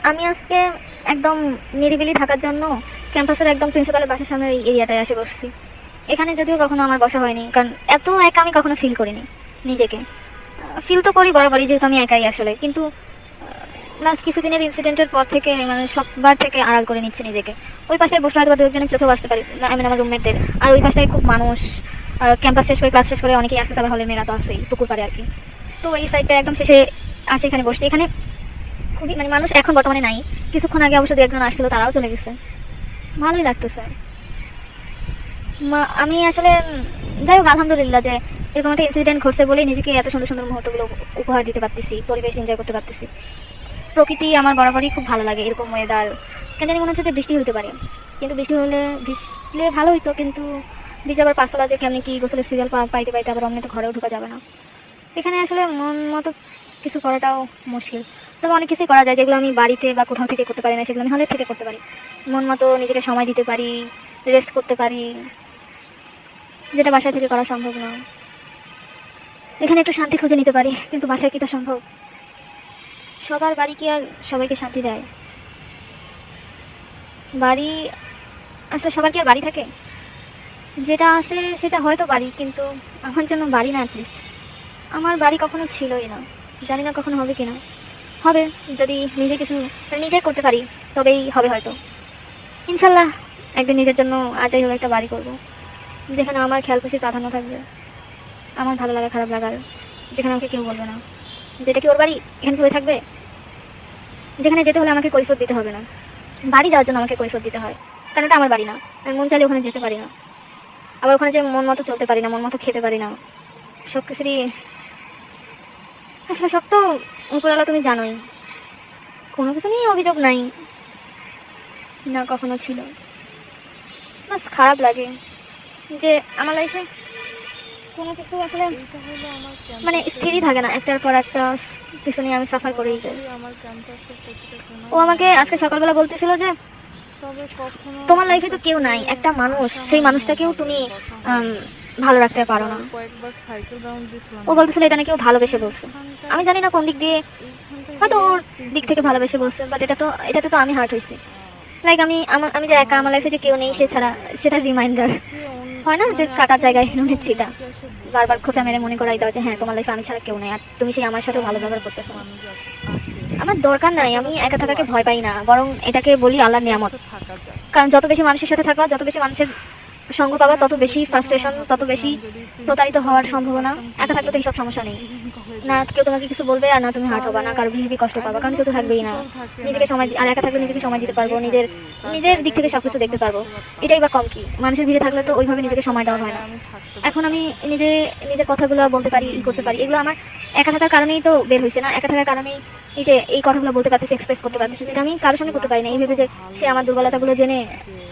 আমি আজকে একদম নিরিবিলি থাকার জন্য ক্যাম্পাসের একদম প্রিন্সিপালের বাসার সামনের এই এরিয়াটায় এসে বসছি। এখানে যদিও কখনো আমার বসা হয়নি, কারণ এত একা আমি কখনো ফিল করিনি নিজেকে। ফিল তো করি বরাবরই, যেহেতু আমি একাই আসলে, কিন্তু লাস্ট কিছুদিনের ইনসিডেন্টের পর থেকে মানে সববার থেকে আড়াল করে নিচ্ছে নিজেকে। ওই পাশে বসলে হয়তো বা দু একজনের চোখেও আসতে পারি, আই মিন আমার রুমমেটদের। আর ওই পাশটায় খুব মানুষ, ক্যাম্পাস শেষ করে ক্লাস শেষ করে অনেকেই আসছে, আবার হলের মেয়েরা তো আসেই, পুকুর পাড়ে আর কি। তো এই সাইডটা একদম শেষে আসে, এখানে বসছি। এখানে খুবই মানে মানুষ এখন বর্তমানে নাই, কিছুক্ষণ আগে অবশ্য দু একজন আসছিল, তারাও চলে গেছে। ভালোই লাগতেছে। আমি আসলে যাই হোক, আলহামদুলিল্লাহ যে এরকম একটা ইনসিডেন্ট ঘটছে বলেই নিজেকে এত সুন্দর সুন্দর মুহূর্তগুলো উপহার দিতে পারতেছি, পরিবেশ এনজয় করতে পারতেছি। প্রকৃতি আমার বরাবরই খুব ভালো লাগে, এরকম ওয়েদার। কেন জানি মনে হচ্ছে যে বৃষ্টি হতে পারে, কিন্তু বৃষ্টি হলে ভিজলে ভালো হইতো, কিন্তু ভিজে আবার পাঁচতলা যে কেমনি কি গোসলের সিরিয়াল পাইতে পাইতে আবার অমনি তো ঘরেও ঢোকা যাবে না। এখানে আসলে মন মতো কিছু করাটাও মুশকিল। তবে অনেক কিছুই করা যায়, যেগুলো আমি বাড়িতে বা কোথাও থেকে করতে পারি না, সেগুলো আমি হলের থেকে করতে পারি। মন মতো নিজেকে সময় দিতে পারি, রেস্ট করতে পারি, যেটা বাসায় থেকে করা সম্ভব না। এখানে একটু শান্তি খুঁজে নিতে পারি, কিন্তু বাসায় কি তা সম্ভব? সবার বাড়ি কি আর সবাইকে শান্তি দেয়? বাড়ি আসলে সবার কি আর বাড়ি থাকে? যেটা আছে সেটা হয়তো বাড়ি, কিন্তু আমার জন্য বাড়ি না। অ্যাটলিস্ট আমার বাড়ি কখনো ছিলই না, জানি না কখনো হবে কিনা। হবে, যদি নিজে কিছু মানে নিজে করতে পারি তবেই হবে হয়তো। ইনশাল্লাহ একদিন নিজের জন্য আজই হোক একটা বাড়ি করব, যেখানে আমার খেয়াল খুশির প্রাধান্য থাকবে, আমার ভালো লাগা খারাপ লাগার, যেখানে আমাকে কেউ বলবে না যেটা কি ওর বাড়ি, এখানে কি হয়ে থাকবে। যেখানে যেতে হলে আমাকে কৈফিয়ত দিতে হবে না, বাড়ি যাওয়ার জন্য আমাকে কৈফিয়ত দিতে হয়, কারণ এটা আমার বাড়ি না। আমি মন চাইলে ওখানে যেতে পারি না, আবার ওখানে যে মন মতো চলতে পারি না, মন মতো খেতে পারি না। সব কিছুরই আসলে সব তো উপরওয়ালা, তুমি জানোই। কোনো কিছু নিয়ে অভিযোগ নাই, না কখনো ছিল। বাস খারাপ লাগে যে আমার লাইফে কোনো কিছু আসলে এইটা হলো আমার মানে ক্যাম্পাসের স্থিরই থাকে না, মাঠ। একটার পর একটা কিছু নিয়ে আমি সাফার করেই যাই। বরাবরই আমার ক্যাম্পাসের প্রতিটা ও কোণায় আমাকে আমার আজকে ভালো সকালবেলা লাগে। বলতেছিল যে তবে কখনো তোমার এই লাইফে তো কেউ পাশে নাই, একটা মানুষ, আসা সেই হয়নি মানুষটাকেও ওভাবে, তুমি বসা আম, হয়নি। ভালো রাখতে পারো একবার না। কয়েকবার সাইকেল রাউন্ড দিয়েছিলাম ও বলতেছিল এদিকে। এটা নাকি ও ভালোবেসে বলছে। এইখানটায় আমি জানি না কোন দিক দিয়ে, এইখানটায় হয়তো হলো ওর দিক থেকে প্রিন্সিপালের ভালোবেসে বলছে, বাট বাসা। এটাতে তো আমি হার্ট হয়েছি। লাইক আমি যে একা, আমার আমার যে লাইফে যে কি কেউ নেই, ভালো সে ছাড়া লাগে সেটা রিমাইন্ডার। আজকে হয় না যে মানে কাটার আজকে আমি জায়গায় নুনের প্রথম ছিটা, এদিকে এসে বসে বারবার আছি খোঁচা মেরে মনে করাই নিরিবিলি দাও যে হ্যাঁ তোমার আসলে। লাইফে আমি ছাড়া কেউ নেই, আর তুমি সেই আমার সাথেও ভালো এমন ব্যবহার করতেছো না। মানুষ আসে, আমার দরকার নাই, আমি সচরাচর একা কেউ থাকাকে ভয় আসে পাই না। না, বরং এটাকে বলি আল্লাহর নিয়ামত। রিল্যাক্সে থাকা যায়। কারণ যত বেশি মানুষের সাথে থাকবা, যত বেশি মানুষের সঙ্গ পাবা, এখানে তত আসা বেশি দেখতেছি আমার ফ্রাস্ট্রেশন, তত বেশি ভাবতেছিলাম যদি প্রতারিত প্রিন্সিপাল হওয়ার হইতে সম্ভাবনা। পারতাম একা থাকলে কিন্তু তো এইসব সমস্যা নেই, না কলেজে, কেউ তোমাকে কিছু বলবে আর না তুমি হার্ট হবা, তাহলে না কারো বিহেভি কষ্ট আই পাবা, ডোন্ট কারণ নো কেউ তো থাকবেই না। প্রিন্সিপাল থাকে নিজেকে সময় নাকি আর একা থাকে থাকলে নিজেকে জানি না, সময় দিতে মানে যে পারবো, নিজের থাকে তার নিজের দিক জায়গায় থেকে যদি সবকিছু কখনো দেখতে পারবো। থাকতে পারতাম। এটাই বা কম কি, মানুষের ভিড়ে থাকলে তবে তো ওইভাবে ওরকম নিজেকে একটা সময় দেওয়া হয় জায়গায় না। আমি থাকতে এখন আমি পারতাম। নিজে নিজের কথাগুলো কত বলতে পারি, সুন্দর ই করতে পারি, এগুলো নিরিবিলি, আমার একা থাকার কারণেই তো বের হয়েছে। না একা থাকার কারণেই এই যে এই কথাগুলো বলতে পারতেছি, এক্সপ্রেস করতে পারতেছি, মানুষের যেটা আমি কারোর সামনে করতে পারি না, এই লাকটাও তো ভেবে যে সে ভালো, আমার তাই না? দুর্বলতাগুলো জেনে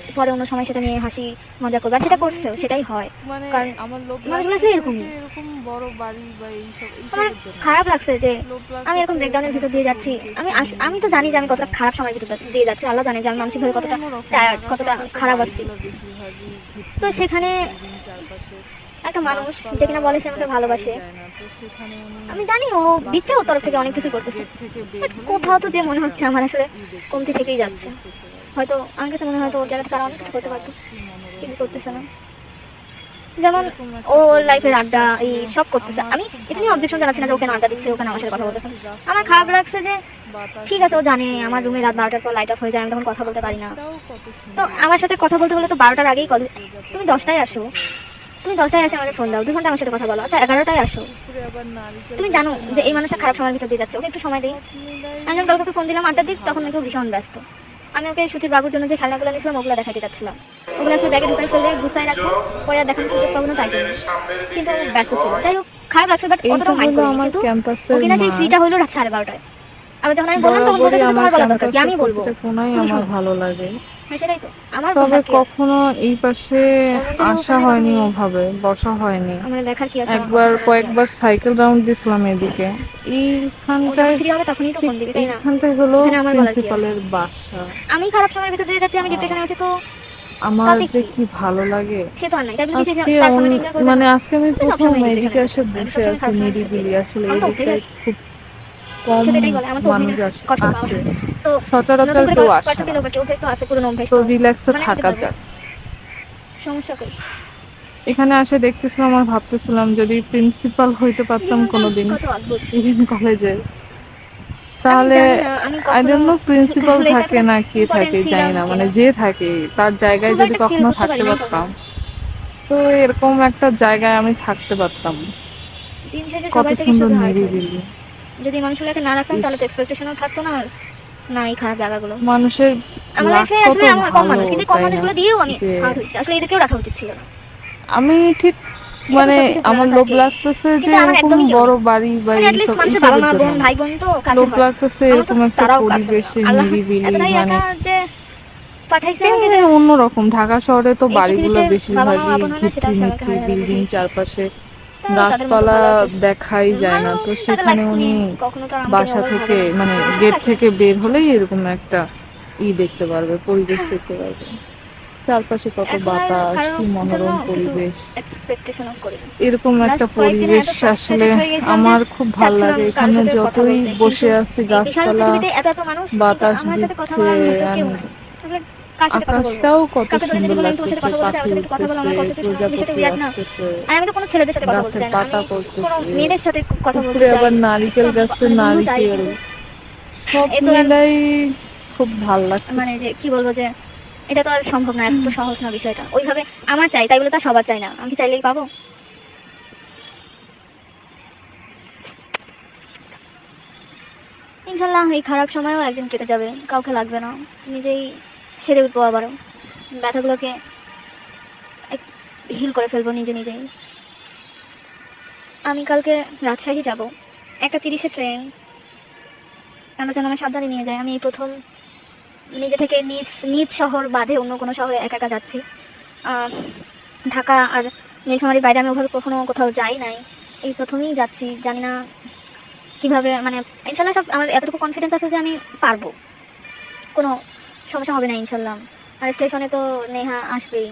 যে পরে অন্য সময় সেটা নিয়ে হাসি মজা করবে, আর সেটা আমি করছেও, ঠিক সেটাই হয়। মানে কারণ আমার লোভ মানুষগুলো আসলে লাগতেছে এরকমই। যে এরকম বড় বাড়ি বা এইসব আমার এইসবের জন্য না। খারাপ লাগছে যে লোভ আমি এরকম লাগতেছে ব্রেকডাউনের এরকম ভিতর একটা দিয়ে যাচ্ছি। পরিবেশে আমি তো জানি নিরিবিলি, যে আমি কতটা মানে খারাপ সময়ের ভিতর দিয়ে যাচ্ছি, আল্লাহ জানে যে আমি কেমন মানসিকভাবে যেন কতটা অন্যরকম। টায়ার্ড, ঢাকা কতটা শহরে তো খারাপ আছি। বাড়িগুলো বেশিরভাগই তো ঘিচ্ছি সেখানে বিল্ডিং চারপাশে, একটা মানুষ যে গাছপালা কিনা বলে সে আমাকে দেখাই ভালোবাসে, যায় না। তো সেখানে উনি আমি জানি ও দিচ্ছে, বাসা ওর তরফ থেকে থেকে অনেক মানে কিছু করতেছে, গেট থেকে বের বাট হলেই কোথাও তো এরকম যে মনে একটা হচ্ছে আমার আসলে দেখতে কমতি পারবো, থেকেই যাচ্ছে। পরিবেশ দেখতে পারবো। হয়তো আমার কাছে মনে হয় তো ওর চারপাশে জায়গাতে তারা থেকে অনেক কিছু করতে পারতো, বাতাস, কি মনোরম কিন্তু করতেছে না। পরিবেশ। যেমন এরকম ও একটা ওর লাইফের পরিবেশ আড্ডা এই আসলে সব করতেছে, আমার আমি খুব এটা ভালো নিয়ে লাগে। অবজেকশন জানাচ্ছি না এখানে যে ওকে আড্ডা দিচ্ছে, যতই ওখানে আমার সাথে বসে কথা বলতেছে। আছি আমার গাছপালা, খারাপ লাগছে যে বাতাস ঠিক আছে ও জানে বইতেছে, আমার রুমে রাত 12টার পর লাইট অফ হয়ে যায়, আমি তখন কথা বলতে পারি না। আকাশটাও কত তো সুন্দর আমার সাথে লাগতেছে, কথা বলতে পাখি হলে তো 12টার উঠতেছে, আগেই কল, তুমি প্রজাপতি 10টায় আসো, আসতেছে, তুমি 10টায় এসে আমাকে গাছে ফোন দাও, পাতা 2 ঘন্টা আমার সাথে কথা বলো, পড়তেছে, আচ্ছা 11টায় আসো। উপরে আবার নারিকেল তুমি জানো গাছে যে এই মানুষটা খারাপ নারিকেল, সময়ের ভিতর দিয়ে যাচ্ছে, ওকে একটু সময় দিই। সব মিলাই আমি যখন কালকে ওকে ফোন দিলাম খুব 8টার দিক, ভালো তখন নাকি ও ভীষণ লাগতেছে। ব্যস্ত। আমি ওকে সুতির বাবুর জন্য যে খেলনাগুলো নিয়েছিলাম ওগুলো দেখাতে যাচ্ছিলাম, ওগুলো আসলে ব্যাগে ঢুকাই ফেলে গুছাই রাখবো, পরে আর দেখানোর সুযোগ পাবো না তাই জন্য। কিন্তু ও ব্যস্ত ছিল, যাই হোক খারাপ লাগছে, বাট এইটা অতটাও মাইন্ড হলো করিনি। আমার কিন্তু ও ক্যাম্পাসের কিনা সেই ফ্রিটা মাঠ। হইলো রাত 12:30টায়। আবার যখন আমি বললাম তখন বরাবরই বলতেছে আমার তোমার বলা দরকার কি, ক্যাম্পাসের আমি বলবো, প্রতিটা কোণাই তুমি আমার শোনো। ভালো লাগে। হ্যাঁ সেটাই তো, আমার তবে বলার কি আছে? কখনো এই পাশে ওর মন চাইলে ও আসা ফোন দিয়ে কথা হয়নি, বলবে, ওভাবে বসা হয়নি। আমার দেখার কি আছে, আমার কথা একবার বলার কি কয়েকবার আছে? সাইকেল রাউন্ড দিছিলাম এদিকে। ও যখন এইখানটায়, ফ্রি হবে তখনই তো ঠিক ফোন দিবি, তাই না? এইখানটায় হলো এখানে আমার বলার কি আছে? প্রিন্সিপালের বাসা। আমি খারাপ সময়ের ভিতর দিয়ে যাচ্ছি, আমি আহ, ডিপ্রেশনে আছি, তো আমার তাতে যে কি? কি ভালো লাগে। সে তো আর নাই, তাই বলে কি সে আজকে তার সময়টা এনজয় করবে না? মানে আজকে আমি আমি তো প্রথম সবসময় এদিকে ডিপ্রেশনে এসে থাকি, আমি বসে সবসময় আছি খারাপ সময়ের ভিতর দিয়ে নিরিবিলি, যাই। আসলে আমি এই তো অভ্যেস দিকটায় আছি। খুব কম সে তো এটাই বলে আমার তো মানুষ অভিনয়ের কষ্ট পাওয়া। আসে, তো সচরাচর নতুন করে কেউ আসে পাঠাতে না। দিলেও বা কেউ যেহেতু আছে পুরনো অভ্যেস, তো তো রিল্যাক্সে মানে নিতে থাকা পারবে, যায়। সমস্যা কই। এখানে আসে দেখতেছিলাম আর ভাবতেছিলাম যদি প্রিন্সিপাল হইতে পারতাম জীবনটা কোনোদিন কত অদ্ভুত। ইডেন কলেজে, আমি তাহলে জানি না আমি আই কখনো ডোন্ট নো প্রিন্সিপাল আসলে এটা থাকে এতটা না কে ইম্পর্টেন্ট থাকে জানি ছিলাম না, মানে কিনা যে থাকে তার জায়গায় খুব যদি একটা ফিল কখনো করতে পারি থাকতে নাই পারতাম, কখনো। তো এরকম একটা জায়গায় আমি থাকতে পারতাম। দিন শেষে কত সবার থেকে সুন্দর শুধু হার্ট হয়। নিরিবিলি। যদি মানুষগুলোকে না রাখতাম ইস, তাহলে তো এক্সপেকটেশনও থাকতো না, আর না এই খারাপ জায়গাগুলো। মানুষের আমার লাক লাইফে কত আসলে আমার কম ভালো, মানুষ, কিন্তু কম তাই না? মানুষগুলো দিয়েও আমি যে হার্ট হয়েছি। আসলে এদেরকেও রাখা উচিত ছিল না। আমি ঠিক এটা তো মানে সবকিছু আমার ভুলানো ছাড়া লোভ কেউ নেই। লাগতেছে যে কিন্তু আমার এরকম একদমই কেউ বড় নেই। বাড়ি বা মানে এইসব অ্যাটলিস্ট মানুষের বাবা এইসবের মা জন্য বোন না, ভাই বোন তো কাছে লোভ হয়, লাগতেছে আমার তো এরকম একটা তারাও কাছে নেই। পরিবেশে আল্লাহ নিরিবিলি, এতটাই মানে একা যে পাঠাইছে কেন আমাকে যে জানি অন্যরকম। ঢাকা শহরে তো এই বাড়িগুলো পৃথিবীতে বাবা মা বেশিরভাগই আপন হয় না, সেটা ঘিচ্ছি সে আমাকে মিচ্ছি, হাড়ে হাড়ে বিল্ডিং বুঝিয়েছে। চারপাশে তাও তাদের মতো গাছপালা ভালো আছে। দেখাই যায় ভালো না। তো তাদের সেখানে লাইফ উনি নিয়ে কখনো তো আর আমাকে নিয়ে বাসা ওভাবে ভাবে থেকে না, মানে এটাও গেট রাখি না। থেকে বের হলেই এরকম একটা দেখতে পারবে, পরিবেশ দেখতে পারবে, চারপাশে কত এখন আর বাতাস, কারোর কি জন্য মনোরম কিছু পরিবেশ। এক্সপেকটেশনও করি না। এরকম একটা লাস্ট কয়েকদিনে পরিবেশ এত আসলে ফ্রাস্ট্রেটেড হয়ে গেছিলাম যে আমার খুব ভাল চাচ্ছিলাম লাগে। কারোর এখানে সাথে কথা যতই বলতে, কিন্তু বসে আছি, এই বিশাল গাছপালা পৃথিবীতে এত এত মানুষ, কিন্তু বাতাস আমার সাথে কথা দিচ্ছে, বলার মতো কেউ and নাই। আসলে কার সাথে কথা বলবো? আকাশটাও কত কাউকে ধরে যদি সুন্দর বলি আমি তোমার সাথে লাগতেছে, কথা বলতে চাই, পাখি আমার সাথে একটু কথা বলো, উঠতেছে, আমার কথা তো শোনো, বিষয়টা প্রজাপতি উইয়ার্ড না? আসতেছে, আর আমি তো কোনো ছেলেদের সাথে কথা বলতে গাছে চাই না, আমি পাতা কোনো পড়তেছে, মেয়েদের সাথে কথা বলতে পুকুরে চাই, আবার নারিকেল সব গাছে মানে বন্ধু চাই, নারিকেল, কিন্তু সব এ তো আর মিলাই খুব ভাল মানে লাগতেছে। যে কি বলবো, যে এটা তো আর সম্ভব না, এত তো সহজ না বিষয়টা। ওইভাবে আমার চাই তাই বলে তো আর সবার চাই না, আমি কি চাইলেই পাবো? ইনশাল্লাহ এই খারাপ সময়ও একদিন কেটে যাবে, কাউকে লাগবে না, নিজেই সেরে উঠবো আবারও, ব্যথাগুলোকে হিল করে ফেলবো নিজে নিজেই। আমি কালকে রাজশাহী যাব, 1:30-এ ট্রেন। আমার যেন আমার সাবধানে নিয়ে যায়। আমি এই প্রথম নিজে থেকে নিজ নিজ শহর বাদে অন্য কোনো শহরে একা একা যাচ্ছি। আহ, ঢাকা আর নীলফামারীর বাইরে আমি ওভাবে কখনো কোথাও যাই নাই, এই প্রথমেই যাচ্ছি। জানি না কিভাবে, মানে ইনশাল্লাহ সব আমার এতটুকু কনফিডেন্স আছে যে আমি পারবো, কোনো সমস্যা হবে না ইনশাল্লাহ। আর স্টেশনে তো নেহা আসবেই।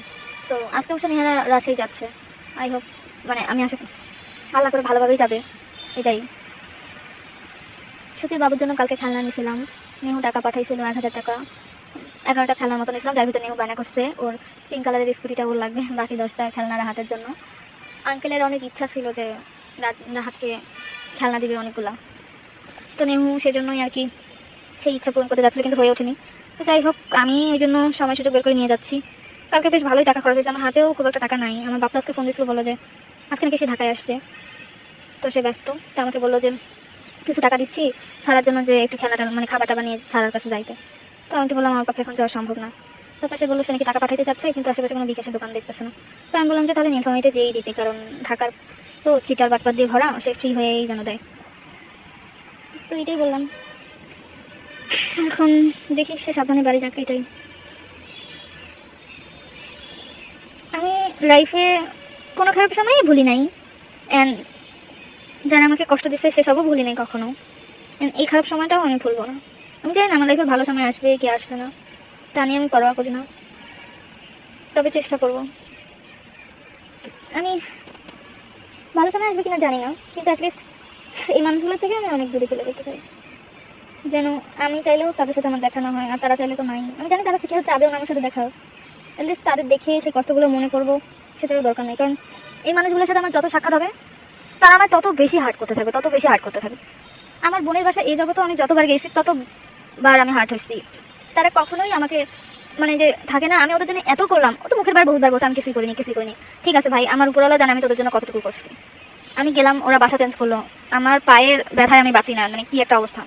সো আজকে অবশ্য নেহা রাজশাহী যাচ্ছে, আই হোপ, মানে আমি আশা করি আল্লাহ করে ভালোভাবেই যাবে, এটাই। সুচির বাবুর জন্য কালকে খেলনা নিয়েছিলাম, নেহু টাকা পাঠাইছিল 1000 টাকা, 11টা খেলনার মতো নিয়েছিলাম, যার ভিতরে নেহু বায়না করছে ওর পিঙ্ক কালারের স্কুটিটা ওর লাগবে, বাকি 10টা খেলনা রাহাতের জন্য। আঙ্কেলের অনেক ইচ্ছা ছিল যে রাহাতকে খেলনা দিবে অনেকগুলা, তো নেহু সেজন্যই আর কি সেই ইচ্ছা পূরণ করতে যাচ্ছিল, কিন্তু হয়ে ওঠেনি। তো যাই হোক, আমি ওই জন্য সময় সুযোগ বের করে নিয়ে যাচ্ছি। কালকে বেশ ভালোই টাকা খরচ হয়েছে, আমার হাতেও খুব একটা টাকা নাই। আমার বাপ্পা আজকে ফোন দিয়েছিল, বললো যে আজকে নাকি সে ঢাকায় আসছে, তো সে ব্যস্ত, তো আমাকে বললো যে কিছু টাকা দিচ্ছি সারার জন্য, যে একটু খেলাটা মানে খাবারটা বানিয়ে সারার কাছে যাইতে। তো আমি তো বললাম আমার পক্ষে এখন যাওয়া সম্ভব না। তো পাশে বললো সে নাকি টাকা পাঠাতে চাচ্ছে, কিন্তু আশেপাশে কোনো বিকাশের দোকান দেখতেছে না। তো আমি বললাম যে তাহলে নীলফামারীতে যেই দিতে, কারণ ঢাকার তো চিটার বাটপাত দিয়ে ভরা, সে ফ্রি হয়েই যেন দেয়। তো এটাই বললাম, এখন দেখি সে সাবধানে বাড়ি যাক, এটাই। আমি লাইফে কোনো খারাপ সময়ই ভুলি নাই, অ্যান্ড যারা আমাকে কষ্ট দিচ্ছে সেসবও ভুলি নাই কখনো, and এই খারাপ সময়টাও আমি ভুলবো না। আমি জানি না আমার লাইফে ভালো সময় আসবে কি আসবে না, তা নিয়ে আমি পরোয়া করি না, তবে চেষ্টা করব। আমি ভালো সময় আসবে কিনা জানি না, কিন্তু অ্যাটলিস্ট এই মানুষগুলোর থেকে আমি অনেক দূরে চলে যেতে চাই, যেন আমি চাইলেও তাদের সাথে আমার দেখা না হয়, আর তারা চাইলে তো নাই। আমি জানি তারা কেউ চাবেও না আমার সাথে দেখা হোক, অ্যাটলিস্ট তাদের দেখে সেই কষ্টগুলো মনে করবো, সেটারও দরকার নেই। কারণ এই মানুষগুলোর সাথে আমার যত সাক্ষাৎ হবে, তারা আমার তত বেশি হার্ট করতে থাকবে, তত বেশি হার্ট করতে থাকবে। আমার বোনের বাসা এই জগতে আমি যতবার গেছি ততবার আমি হার্ট হয়েছি। তারা কখনোই আমাকে, মানে যে থাকে না আমি ওদের জন্য এত করলাম, ও তো মুখের বার বহুতবার বলছে আমি কিছুই করিনি কিছুই করিনি। ঠিক আছে ভাই, আমার উপরওয়ালা জানে আমি তোদের জন্য কতটুকু করছি। আমি গেলাম, ওরা বাসা চেঞ্জ করলো, আমার পায়ের ব্যথায় আমি বাঁচি না, মানে কি একটা অবস্থা।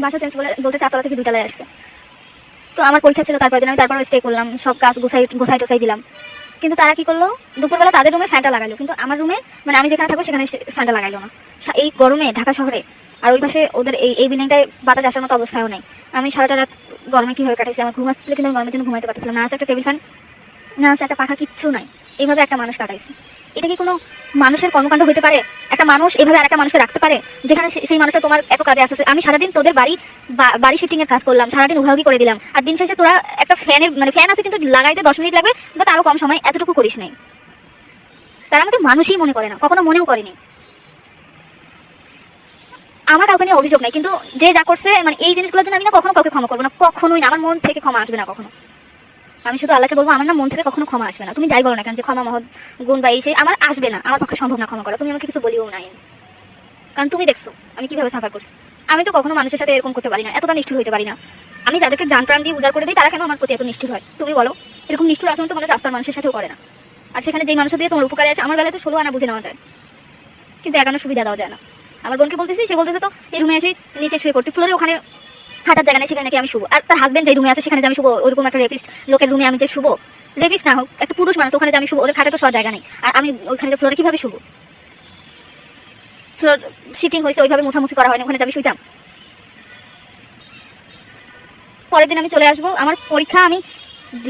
বাসা চেঞ্জ বলতে 4 তলা থেকে 2 তলায় আসছে। তো আমার পরীক্ষা ছিল তারপর দিন, আমি তারপর স্টে করলাম, সব কাজ গোছাই টোছাই দিলাম। কিন্তু তারা কি করলো, দুপুরবেলা তাদের রুমে ফ্যানটা লাগালো, কিন্তু আমার রুমে, মানে আমি যেখানে থাকবো সেখানে ফ্যানটা লাগাইলো না। এই গরমে ঢাকা শহরে, আর ওই পাশে ওদের এই বিল্ডিংটায় বাতাস আসার মতো অবস্থাও নেই। আমি সারাটা রাত গরমে কীভাবে কাটাইছি, আমার ঘুম আসছিল, কিন্তু আমি গরমের জন্য ঘুমাইতে পারতেছিলাম না। আছে একটা টেবিল ফ্যান, না আছে একটা পাখা, কিচ্ছু নাই। এইভাবে একটা মানুষ কাটাইছি। এটা কি কোনো মানুষের কর্মকাণ্ড হতে পারে? একটা মানুষ এভাবে আরেকটা মানুষকে রাখতে পারে, যেখানে সেই মানুষটা তোমার এত কাজে আসছে। আমি সারাদিন তোদের বাড়ি শিফটিং এর কাজ করলাম, সারাদিন উভাউগি করে দিলাম, আর দিন শেষে তোরা একটা ফ্যানের, মানে ফ্যান আছে কিন্তু লাগাইতে 10 মিনিট লাগবে বা তারও কম সময়, এতটুকু করিস নাই। তারা আমাকে মানুষই মনে করে না, কখনো মনেও করেনি। আমার কাউকে নিয়ে অভিযোগ নাই, কিন্তু যে যা করছে মানে এই জিনিসগুলোর জন্য আমি না কখনো কাউকে ক্ষমা করবো না, কখনোই না, আমার মন থেকে ক্ষমা আসবে না কখনো। আমি শুধু আল্লাহকে বলবো আমার না মন থেকে কখনো ক্ষমা আসবে না। তুমি যাই বলো না কেন যে ক্ষমা মহৎ গুণ বা এই সেই, আমার আসবে না, আমার পক্ষে সম্ভব না ক্ষমা করা। তুমি আমাকে কিছু বলিও নাই, কারণ তুমি দেখছো আমি কিভাবে সাফার করছি। আমি তো কখনো মানুষের সাথে এরকম করতে পারি না, এতটা নিষ্ঠুর হতে পারি না। আমি যাদেরকে জান প্রাণ দিয়ে উজাড় করে দিই তারা কেন আমার প্রতি এত নিষ্ঠুর হয় তুমি বলো? এরকম নিষ্ঠুর আচরণ তো মানুষ রাস্তার মানুষের সাথেও করে না। আর সেখানে যেই মানুষ দিয়ে তোমার উপকারে আছে, আমার বেলায় তো 16 আনা বুঝে নেওয়া যায়, কিন্তু একানো সুবিধা দেওয়া যায় না। আমার বোনকে বলতেছি, সে বলতেছে তো এই রুমে এসে নিচে শুয়ে পড়তে, ফ্লোরে ওখানে হাঁটার জায়গা নেই, সেখানে নাকি আমি শুবো। আর তার হাজবেন্ড যে রুমে আছে সেখানে যে আমি শুবো, ওইরকম একটা রেপিস্ট লোকের রুমে আমি যে শুবো, রেপিস্ট না হোক একটা পুরুষ মানুষ ওখানে যে আমি শুবো, ওদের খাটে তো শোয়ার জায়গা নেই, আর আমি ওইখানে যে ফ্লোরে কিভাবে শুবো? ফ্লোর শিফটিং হয়েছে, ওইভাবে মোছামুছি করা হয়নি, ওখানে যে আমি শুইতাম। পরের দিন আমি চলে আসবো, আমার পরীক্ষা, আমি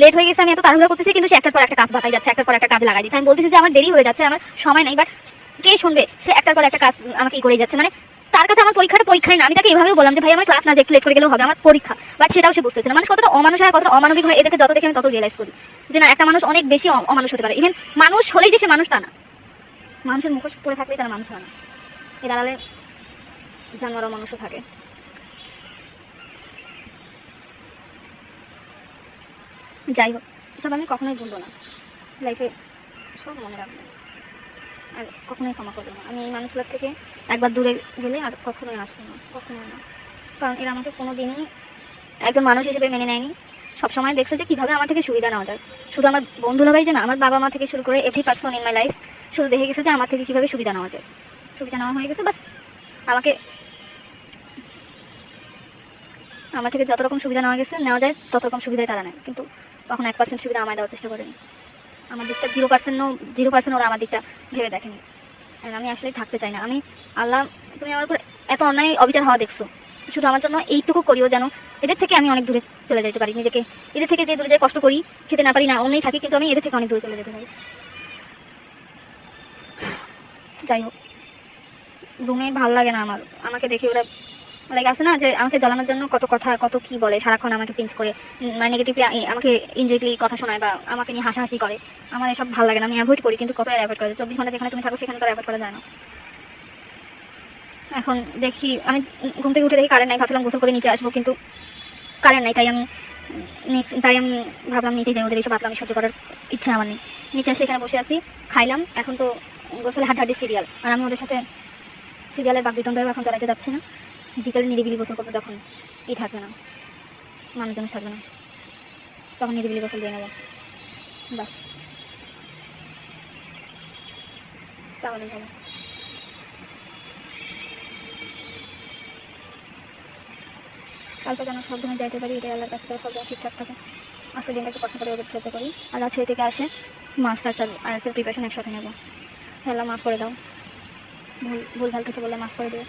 লেট হয়ে গেছে, আমি এত তাড়াহুড়ো করতেছি, কিন্তু সে একটার পর একটা কাজ বাতাই যাচ্ছে, একটার পর একটা কাজ লাগাই দিচ্ছে। আমি বলতেছি যে আমার দেরি হয়ে যাচ্ছে, আমার সময় নেই, বাট কে শুনবে? সে একটার পর একটা কাজ আমাকে করেই যাচ্ছে। মানে তার কাছে আমার পরীক্ষাটা পরীক্ষাই না। আমি তাকে এভাবেও বললাম যে ভাই আমার ক্লাস না, যে একটু লেট করে গেলেও হবে, আমার পরীক্ষা, বাট সেটাও সে বুঝতেছে না। মানুষ কতটা অমানুষ আর কতটা অমানবিক হয় এদেরকে যত দেখে আমি তত রিয়েলাইজ করি যে না, একটা মানুষ অনেক বেশি অমানুষ হতে পারে। ইভেন মানুষ হলেই যে সে মানুষ তা না, মানুষের মুখোশ পরে থাকলেই তারা মানুষ হয় না, এর আড়ালে জানোয়ার মানুষও থাকে। যাই হোক, এসব আমি কখনোই ভুলবো না লাইফে, সব মনে রাখবো, আর কখনোই ক্ষমা করবো না। আমি এই মানুষগুলোর থেকে একবার দূরে গেলে আর কখনোই আসবো না, কখনোই না। কারণ এরা আমাকে কোনো দিনই একজন মানুষ হিসেবে মেনে নেয়নি। সবসময় দেখছে যে কীভাবে আমার থেকে সুবিধা নেওয়া যায়। শুধু আমার বন্ধুরা যে না, আমার বাবা মা থেকে শুরু করে every person in my life শুধু দেখে গেছে যে আমার থেকে কীভাবে সুবিধা নেওয়া যায়। সুবিধা নেওয়া হয়ে গেছে, বাস আমাকে, আমার থেকে যত রকম সুবিধা নেওয়া যায় তত রকম সুবিধাই তারা নেয়, কিন্তু কখনো 1% সুবিধা আমায় দেওয়ার চেষ্টা করেনি। আমার দিকটা 0% ওরা আমার দিকটা ভেবে দেখেনি। আর আমি আসলে থাকতে চাই না। আমি আল্লাহ, তুমি আমার উপর এত অন্যায় অবিচার হওয়া দেখছো, শুধু আমার জন্য এইটুকু করিও যেন এদের থেকে আমি অনেক দূরে চলে যেতে পারি। নিজেকে এদের থেকে যে দূরে যাই, কষ্ট করি, খেতে না পারি, না অন্যই থাকি, কিন্তু আমি এদের থেকে অনেক দূরে চলে যেতে পারি। যাই হোক, রুমে ভাল লাগে না আমার, আমাকে দেখে ওরা লাইক আছে না যে আমাকে জ্বালানোর জন্য কত কথা কত কি বলে, সারাক্ষণ আমাকে পিঞ্চ করে, মানে নেগেটিভলি আমাকে ইনজেক্টলি কথা শোনায় বা আমাকে নিয়ে হাসাহাসি করে। আমার এসব ভালো লাগে না, আমি অ্যাভয়েড করি, কিন্তু কত অ্যাভয়েড করা যায়? 24 ঘন্টা যেখানে তুমি থাকো সেখানে তো অ্যাভয়েড করা যায় না। এখন দেখি, আমি ঘুম থেকে উঠে দেখি কারেন্ট নাই, ভাবছিলাম গোসল করে নিচে আসবো, কিন্তু কারেন্ট নাই, তাই আমি ভাবলাম নিচে যাই, ওদের এইসব পাতলামি সহ্য করার ইচ্ছা আমার নেই। নিচে এসে এখানে বসে আছি, খাইলাম, এখন তো গোসলে হাড্ডাহাড্ডি সিরিয়াল, আর আমি ওদের সাথে সিরিয়ালের বাকবিতণ্ডাও এখন চালাতে যাচ্ছি না। বিকেলে নিরিবিলি গোসল করবো, যখন থাকবে না, মানুষজন থাকবে না, তখন নিরিবিলি গোসল দিয়ে নেবো, বাস, তাহলেই হবে। কালকে যেন সব দিনে যাইতে পারি, এটাই আল্লাহর কাছে সব যেন ঠিকঠাক থাকে। আজকের দিনটা একটু কষ্ট করে ওদের চেষ্টা করি, আর রাজশাহী থেকে আসে মাস্টার আর প্রিপারেশন একসাথে নেবো। আল্লাহ মাফ করে দাও, ভুল ভাল কিছু বললে মাফ করে দিও।